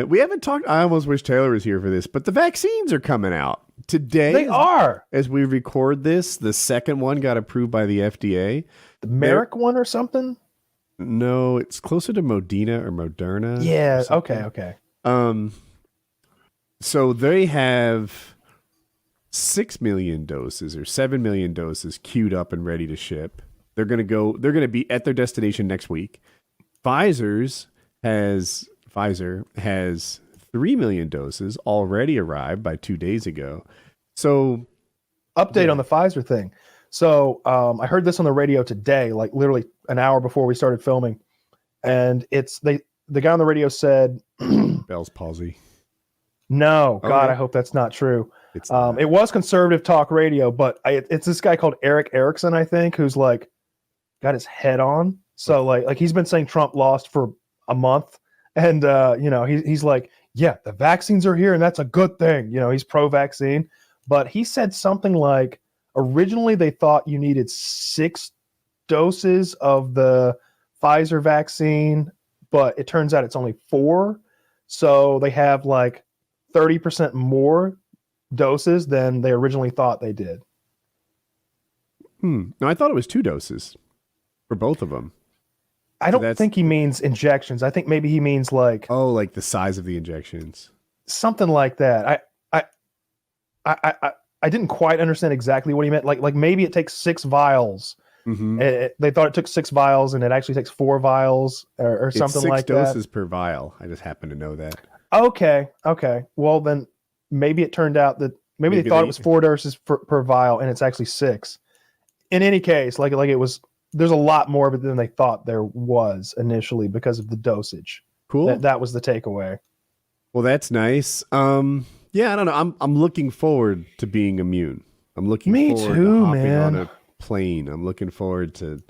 We haven't talked. I almost wish Taylor was here for this, but the vaccines are coming out today. They are. As we record this, the second one got approved by the FDA. The Merrick one or something? No, it's closer to Modena or Moderna. Yeah. Or okay. So they have 6 million doses or 7 million doses queued up and ready to ship. They're going to be at their destination next week. Pfizer has 3 million doses already arrived by 2 days ago. So update on the Pfizer thing. So I heard this on the radio today, like literally an hour before we started filming. And the guy on the radio said Bell's palsy. No, God, Okay. I hope that's not true. It's not. It was conservative talk radio, but it's this guy called Eric Erickson, I think, who's like got his head on. So like he's been saying Trump lost for a month, and he's like, yeah, the vaccines are here, and that's a good thing. He's pro-vaccine, but he said something like originally they thought you needed 6 doses of the Pfizer vaccine, but it turns out it's only 4. So they have like 30% more doses than they originally thought they did. No, I thought it was 2 doses for both of them. I don't think he means injections. I think maybe he means like like the size of the injections, something like that. I didn't quite understand exactly what he meant. Like maybe it takes 6 vials. Mm-hmm. They thought it took 6 vials, and it actually takes 4 vials or something like that. 6 doses per vial. I just happen to know that. Okay. Well, then maybe it turned out that maybe they thought it was 4 doses per vial, and it's actually 6. In any case, like it was. There's a lot more of it than they thought there was initially because of the dosage. Cool. That was the takeaway. Well, that's nice. Yeah, I don't know. I'm looking forward to being immune. I'm looking forward to hopping on a plane. I'm looking forward to,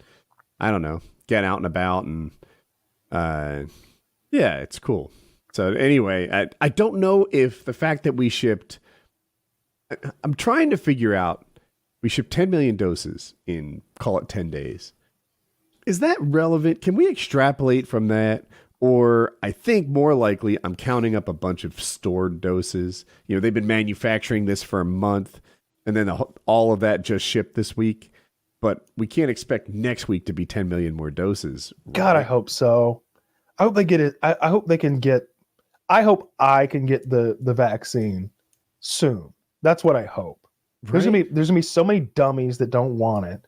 I don't know, get out and about, and yeah, it's cool. So anyway, I don't know if the fact that we shipped, I'm trying to figure out, we shipped 10 million doses in, call it 10 days. Is that relevant? Can we extrapolate from that? Or I think more likely I'm counting up a bunch of stored doses. They've been manufacturing this for a month, and then all of that just shipped this week. But we can't expect next week to be 10 million more doses. Right? God, I hope so. I hope they get it. I hope they can get, I hope I can get the vaccine soon. That's what I hope. Right? There's gonna be so many dummies that don't want it.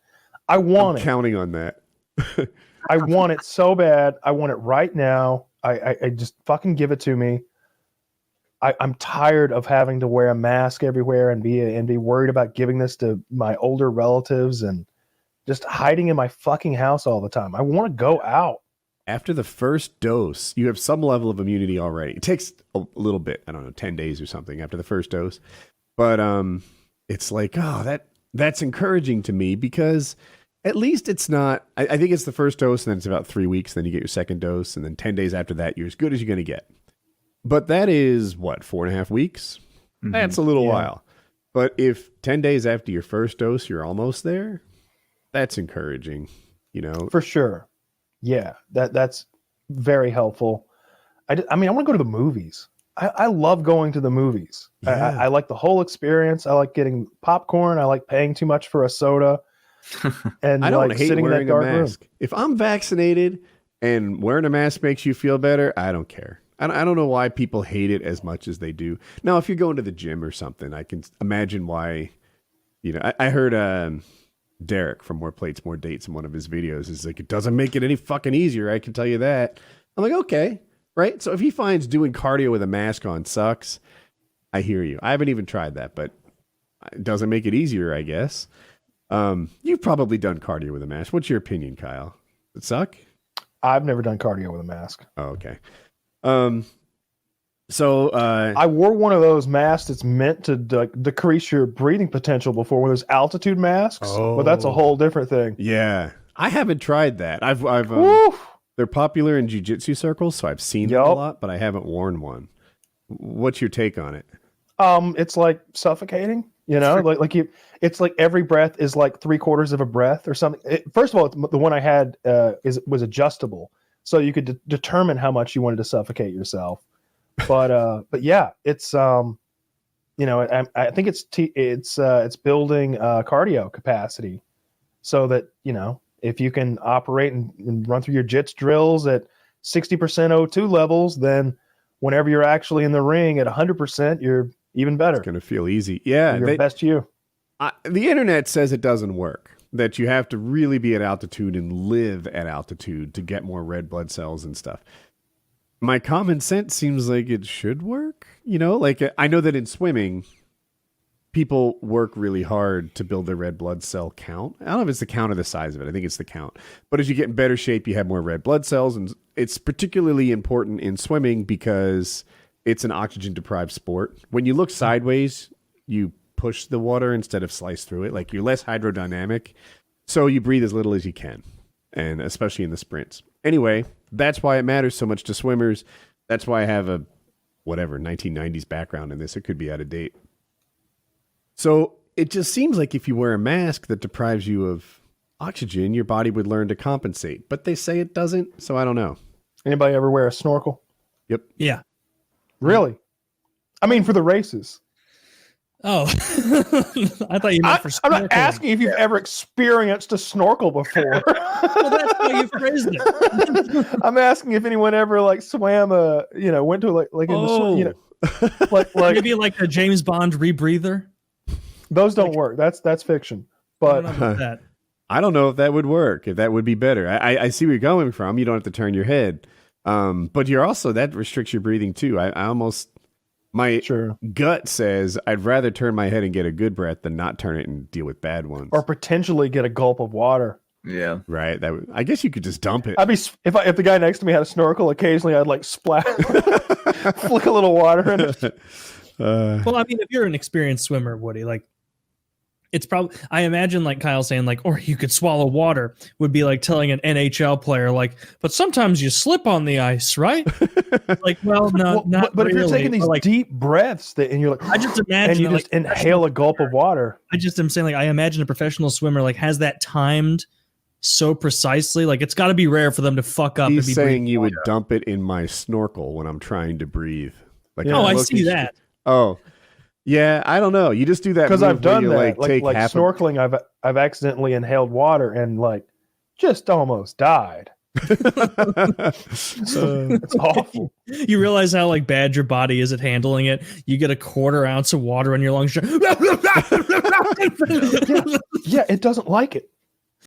I'm counting on that. I want it so bad. I want it right now. I just fucking give it to me. I'm tired of having to wear a mask everywhere and be worried about giving this to my older relatives and just hiding in my fucking house all the time. I want to go out. After the first dose, you have some level of immunity already. It takes a little bit, I don't know, 10 days or something after the first dose. But it's like, that's encouraging to me because at least it's not, I think it's the first dose and then it's about 3 weeks. Then you get your second dose. And then 10 days after that, you're as good as you're going to get. But that is what, 4.5 weeks? Mm-hmm. That's a little while. But if 10 days after your first dose, you're almost there, that's encouraging, For sure. Yeah, that's very helpful. I want to go to the movies. I love going to the movies. Yeah. I like the whole experience. I like getting popcorn. I like paying too much for a soda. And I don't hate sitting wearing in that dark a mask. room. If I'm vaccinated and wearing a mask makes you feel better, I don't care. I don't know why people hate it as much as they do. Now, if you're going to the gym or something, I can imagine why. I heard Derek from More Plates, More Dates in one of his videos is like, it doesn't make it any fucking easier. I can tell you that. I'm like, okay. Right. So if he finds doing cardio with a mask on sucks, I hear you. I haven't even tried that, but it doesn't make it easier, I guess. You've probably done cardio with a mask. What's your opinion, Kyle? Does it suck? I've never done cardio with a mask. Oh, okay. So I wore one of those masks that's meant to decrease your breathing potential before, when there's altitude masks. Oh. But that's a whole different thing. Yeah. I haven't tried that. I've they're popular in jiu-jitsu circles, so I've seen them a lot, but I haven't worn one. What's your take on it? It's like suffocating, it's like every breath is like 3/4 of a breath or something. First of all, the one I had was adjustable. so you could determine how much you wanted to suffocate yourself. But yeah, it's I think it's building cardio capacity, so that if you can operate and run through your jits drills at 60% O2 levels, then whenever you're actually in the ring at 100%, you're even better. It's going to feel easy. Yeah. Your best you. The internet says it doesn't work, that you have to really be at altitude and live at altitude to get more red blood cells and stuff. My common sense seems like it should work. Like I know that in swimming, people work really hard to build their red blood cell count. I don't know if it's the count or the size of it. I think it's the count. But as you get in better shape, you have more red blood cells. And it's particularly important in swimming because it's an oxygen-deprived sport. When you look sideways, you push the water instead of slice through it. Like you're less hydrodynamic. So you breathe as little as you can, and especially in the sprints. Anyway, that's why it matters so much to swimmers. That's why I have a 1990s background in this. It could be out of date. So it just seems like if you wear a mask that deprives you of oxygen, your body would learn to compensate. But they say it doesn't, so I don't know. Anybody ever wear a snorkel? Yep. Yeah. Really? I mean, for the races. Oh, I thought you meant for snorkeling. I'm not asking if you've ever experienced a snorkel before. Well, that's how you phrased it. I'm asking if anyone ever swam went to like in the like maybe like a James Bond rebreather. Those don't work. That's fiction. But I don't know if that would work. If that would be better. I see where you're going from. You don't have to turn your head, but you're also that restricts your breathing too. My gut says I'd rather turn my head and get a good breath than not turn it and deal with bad ones. Or potentially get a gulp of water. Yeah. Right. I guess you could just dump it. I'd be if the guy next to me had a snorkel. Occasionally, I'd splash, flick a little water in it. Well, I mean, if you're an experienced swimmer, Woody, it's probably, I imagine Kyle saying or you could swallow water would be like telling an NHL player but sometimes you slip on the ice, right? Well, no, not but really. If you're taking these deep breaths and you're I just imagine and you just inhale a gulp of water. I just am saying I imagine a professional swimmer has that timed so precisely. It's got to be rare for them to fuck up. He's saying you would dump it in my snorkel when I'm trying to breathe. I see that. Oh. Yeah, I don't know. You just do that because I've done that. Take snorkeling, I've accidentally inhaled water and just almost died. It's awful. You realize how bad your body is at handling it. You get a 1/4 ounce of water in your lungs. Yeah, it doesn't like it.